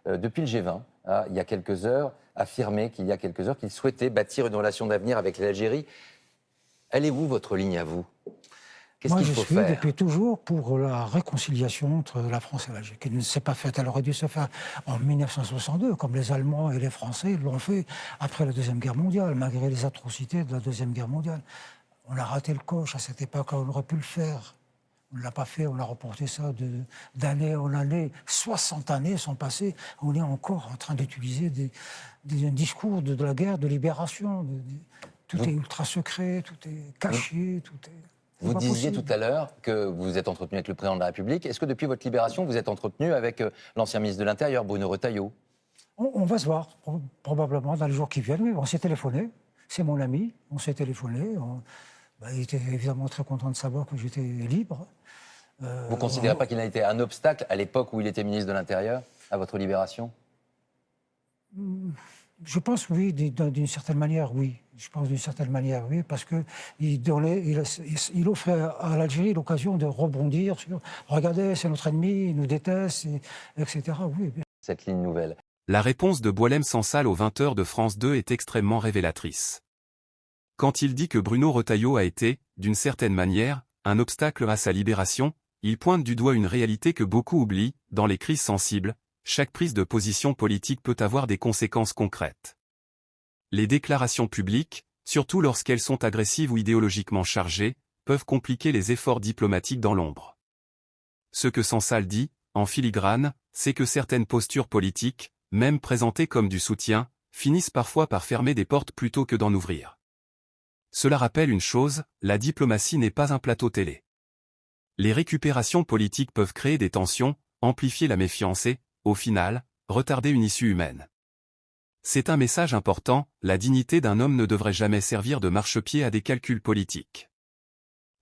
depuis le G20, il y a quelques heures, affirmé qu'il y a quelques heures qu'il souhaitait bâtir une relation d'avenir avec l'Algérie. Elle est où votre ligne à vous? Qu'est-ce qu'il faut faire? Moi, je suis depuis toujours pour la réconciliation entre la France et l'Algérie, qui ne s'est pas faite. Elle aurait dû se faire en 1962, comme les Allemands et les Français l'ont fait après la Deuxième Guerre mondiale, malgré les atrocités de la Deuxième Guerre mondiale. On a raté le coche à cette époque, on aurait pu le faire. On ne l'a pas fait, on a reporté ça d'année en année. 60 années sont passées, on est encore en train d'utiliser un discours de la guerre de libération. Tout est ultra secret, tout est caché, tout est... Vous disiez tout à l'heure que vous vous êtes entretenu avec le président de la République. Est-ce que depuis votre libération, vous êtes entretenu avec l'ancien ministre de l'Intérieur, Bruno Retailleau? On va se voir, probablement, dans les jours qui viennent. Oui, on s'est téléphoné, c'est mon ami, on s'est téléphoné. Il était évidemment très content de savoir que j'étais libre. Vous ne considérez pas qu'il a été un obstacle à l'époque où il était ministre de l'Intérieur, à votre libération? Je pense oui, d'une certaine manière, oui. Je pense d'une certaine manière, oui, parce qu'il offrait à l'Algérie l'occasion de rebondir sur « Regardez, c'est notre ennemi, il nous déteste, etc. » Oui, bien. Cette ligne nouvelle. La réponse de Boualem Sansal aux 20h de France 2 est extrêmement révélatrice. Quand il dit que Bruno Retailleau a été, d'une certaine manière, un obstacle à sa libération, il pointe du doigt une réalité que beaucoup oublient, dans les crises sensibles, chaque prise de position politique peut avoir des conséquences concrètes. Les déclarations publiques, surtout lorsqu'elles sont agressives ou idéologiquement chargées, peuvent compliquer les efforts diplomatiques dans l'ombre. Ce que Sansal dit, en filigrane, c'est que certaines postures politiques, même présentées comme du soutien, finissent parfois par fermer des portes plutôt que d'en ouvrir. Cela rappelle une chose, la diplomatie n'est pas un plateau télé. Les récupérations politiques peuvent créer des tensions, amplifier la méfiance et, au final, retarder une issue humaine. C'est un message important, la dignité d'un homme ne devrait jamais servir de marchepied à des calculs politiques.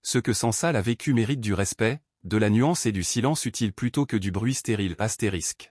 Ce que Sansal a vécu mérite du respect, de la nuance et du silence utile plutôt que du bruit stérile astérisque.